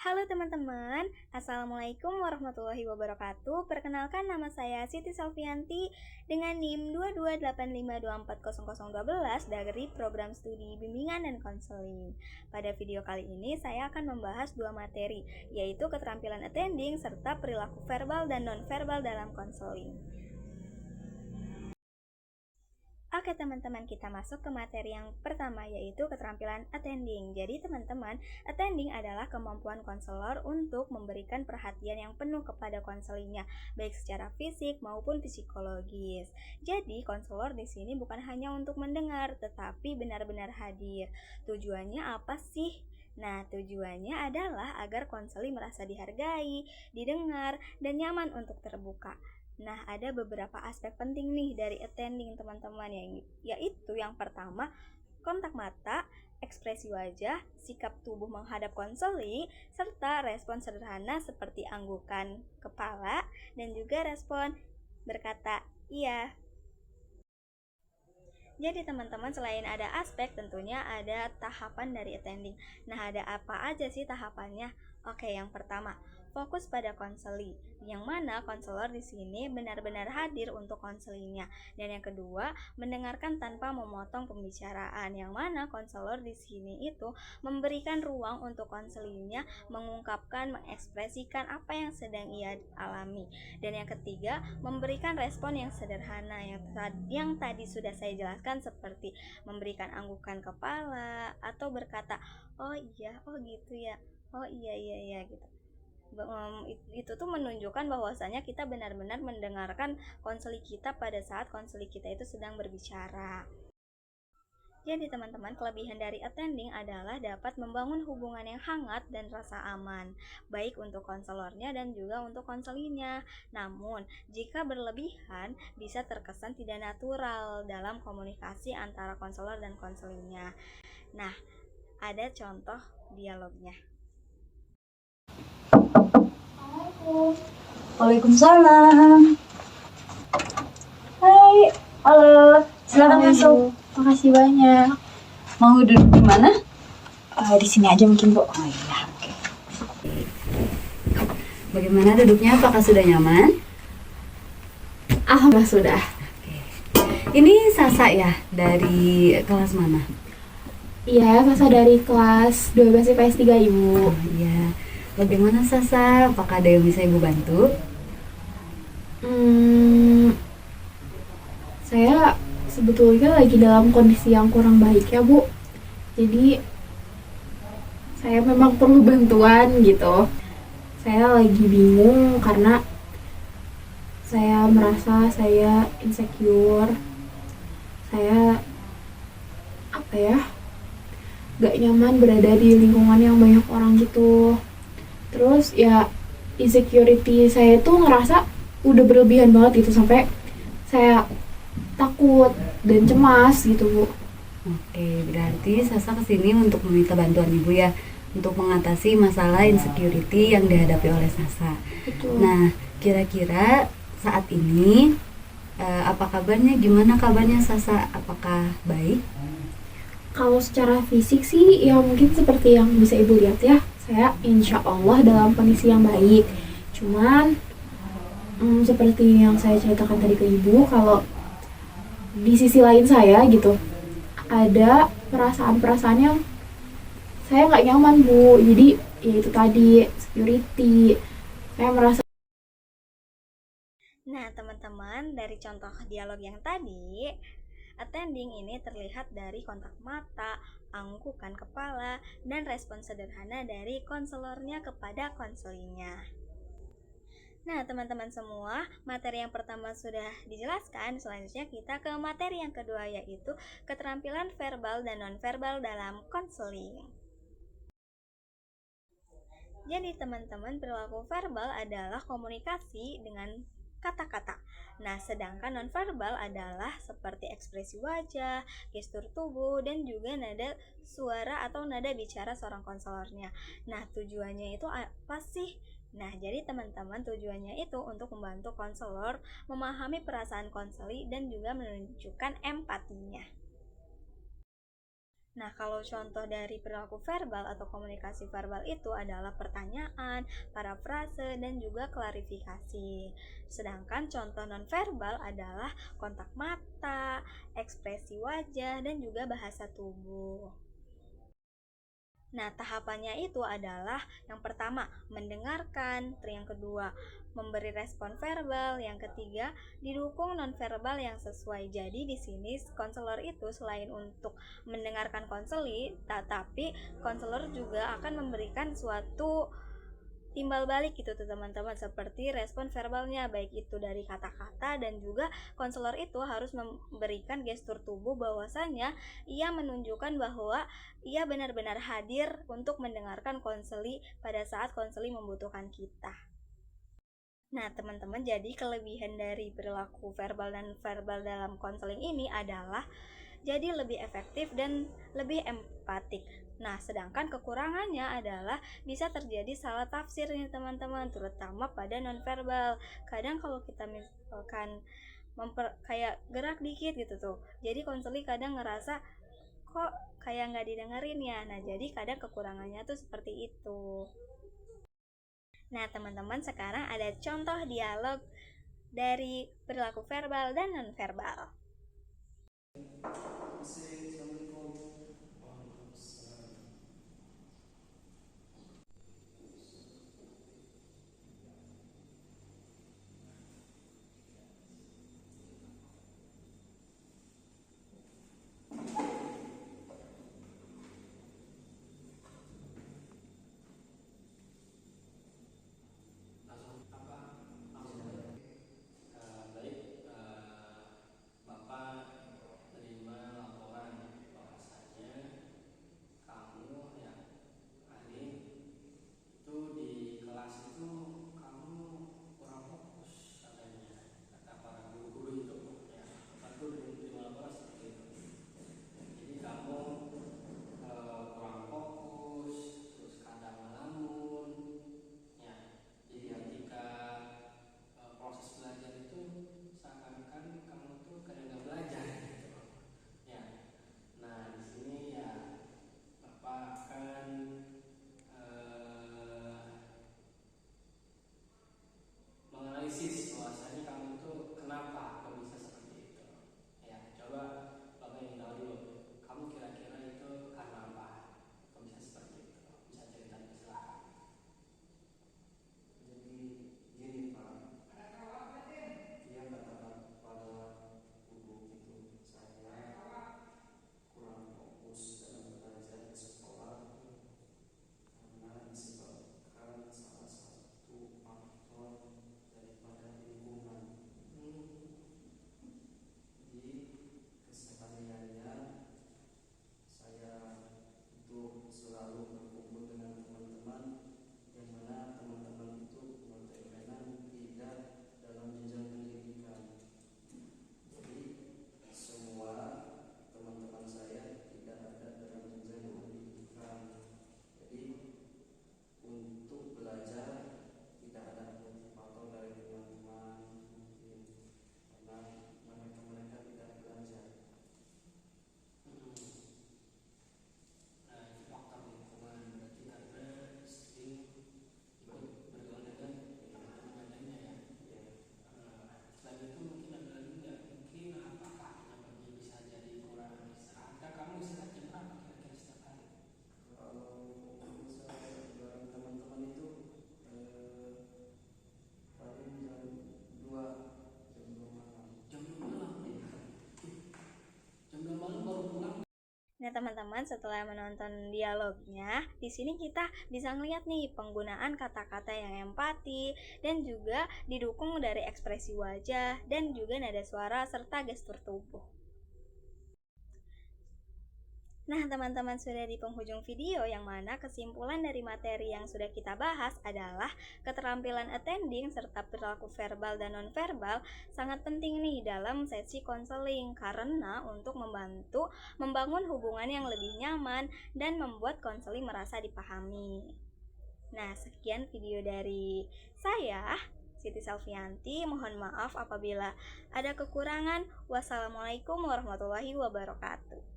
Halo teman-teman, Assalamualaikum warahmatullahi wabarakatuh. Perkenalkan, nama saya Siti Salvianti dengan NIM 22852400012 dari Program Studi Bimbingan dan Konseling. Pada video kali ini saya akan membahas dua materi, yaitu keterampilan attending serta perilaku verbal dan non-verbal dalam konseling. Oke teman-teman, kita masuk ke materi yang pertama, yaitu keterampilan attending. Jadi teman-teman, attending adalah kemampuan konselor untuk memberikan perhatian yang penuh kepada konselingnya, baik secara fisik maupun psikologis. Jadi konselor di sini bukan hanya untuk mendengar, tetapi benar-benar hadir. Tujuannya apa sih? Nah, tujuannya adalah agar konseling merasa dihargai, didengar, dan nyaman untuk terbuka. Nah, ada beberapa aspek penting nih dari attending teman-teman, yaitu yang pertama, kontak mata, ekspresi wajah, sikap tubuh menghadap konseling, serta respon sederhana seperti anggukan kepala dan juga respon berkata iya. Jadi teman-teman, selain ada aspek, tentunya ada tahapan dari attending. Nah, ada apa aja sih tahapannya? Oke, yang pertama, fokus pada konseling, yang mana konselor di sini benar-benar hadir untuk konselingnya. Dan yang kedua, mendengarkan tanpa memotong pembicaraan, yang mana konselor di sini itu memberikan ruang untuk konselingnya mengungkapkan, mengekspresikan apa yang sedang ia alami. Dan yang ketiga, memberikan respon yang sederhana yang tadi sudah saya jelaskan, seperti memberikan anggukan kepala atau berkata, "Oh iya, oh gitu ya. Oh iya iya iya," gitu. Itu tuh menunjukkan bahwasanya kita benar-benar mendengarkan konseling kita pada saat konseling kita itu sedang berbicara. Jadi teman-teman, kelebihan dari attending adalah dapat membangun hubungan yang hangat dan rasa aman, baik untuk konselornya dan juga untuk konselingnya. Namun, jika berlebihan, bisa terkesan tidak natural dalam komunikasi antara konselor dan konselingnya. Nah, ada contoh dialognya. Waalaikumsalam. Hai, halo, silakan masuk. Makasih banyak. Mau duduk di mana? Di sini aja mungkin, Bu. Oh iya, oke. Bagaimana duduknya? Apakah sudah nyaman? Alhamdulillah sudah. Ini Sasa ya, dari kelas mana? Iya, Sasa dari kelas 12 IPS 3, Ibu. Oh iya. Bagaimana Sasa? Apakah ada yang bisa Ibu bantu? Saya sebetulnya lagi dalam kondisi yang kurang baik ya, Bu. Jadi saya memang perlu bantuan gitu. Saya lagi bingung karena saya merasa saya insecure. Saya gak nyaman berada di lingkungan yang banyak orang gitu. Terus ya insecurity saya tuh ngerasa udah berlebihan banget gitu, sampai saya takut dan cemas gitu, Bu. Oke, berarti Sasa kesini untuk meminta bantuan Ibu ya, untuk mengatasi masalah insecurity yang dihadapi oleh Sasa. Betul. Nah, kira-kira saat ini apa kabarnya? Gimana kabarnya Sasa? Apakah baik? Kalau secara fisik sih ya mungkin seperti yang bisa Ibu lihat ya, saya insya Allah dalam kondisi yang baik. Cuman seperti yang saya ceritakan tadi ke Ibu, kalau di sisi lain saya gitu ada perasaan-perasaan yang saya nggak nyaman, Bu. Jadi ya itu tadi, security. Saya merasa. Nah teman-teman, dari contoh dialog yang tadi, attending ini terlihat dari kontak mata, anggukan kepala, dan respon sederhana dari konselornya kepada konselingnya. Nah teman-teman semua, materi yang pertama sudah dijelaskan. Selanjutnya kita ke materi yang kedua, yaitu keterampilan verbal dan nonverbal dalam konseling. Jadi teman-teman, perilaku verbal adalah komunikasi dengan kata-kata. Nah, sedangkan nonverbal adalah seperti ekspresi wajah, gestur tubuh, dan juga nada suara atau nada bicara seorang konselornya. Nah, tujuannya itu apa sih? Nah, jadi teman-teman, tujuannya itu untuk membantu konselor memahami perasaan konseli dan juga menunjukkan empatinya. Nah, kalau contoh dari perilaku verbal atau komunikasi verbal itu adalah pertanyaan, parafrase, dan juga klarifikasi. Sedangkan contoh nonverbal adalah kontak mata, ekspresi wajah, dan juga bahasa tubuh. Nah, tahapannya itu adalah yang pertama, mendengarkan, yang kedua, memberi respon verbal, yang ketiga, didukung nonverbal yang sesuai. Jadi di sini konselor itu selain untuk mendengarkan konseli, tetapi konselor juga akan memberikan suatu timbal balik gitu tuh teman-teman, seperti respon verbalnya, baik itu dari kata-kata, dan juga konselor itu harus memberikan gestur tubuh bahwasanya ia menunjukkan bahwa ia benar-benar hadir untuk mendengarkan konseli pada saat konseli membutuhkan kita. Nah, teman-teman, jadi kelebihan dari perilaku verbal dan verbal dalam konseling ini adalah jadi lebih efektif dan lebih empatik. Nah, sedangkan kekurangannya adalah bisa terjadi salah tafsir nih teman-teman, terutama pada nonverbal. Kadang kalau kita misalkan kayak gerak dikit gitu tuh, jadi konseli kadang ngerasa kok kayak nggak didengerin ya. Nah, jadi kadang kekurangannya tuh seperti itu. Nah, teman-teman, sekarang ada contoh dialog dari perilaku verbal dan nonverbal. Nah, teman-teman, setelah menonton dialognya, di sini kita bisa ngeliat nih penggunaan kata-kata yang empati dan juga didukung dari ekspresi wajah dan juga nada suara serta gestur tubuh. Nah, teman-teman, sudah di penghujung video yang mana kesimpulan dari materi yang sudah kita bahas adalah keterampilan attending serta perilaku verbal dan nonverbal sangat penting nih dalam sesi konseling karena untuk membantu membangun hubungan yang lebih nyaman dan membuat konseling merasa dipahami. Nah, sekian video dari saya, Siti Salvianti. Mohon maaf apabila ada kekurangan. Wassalamualaikum warahmatullahi wabarakatuh.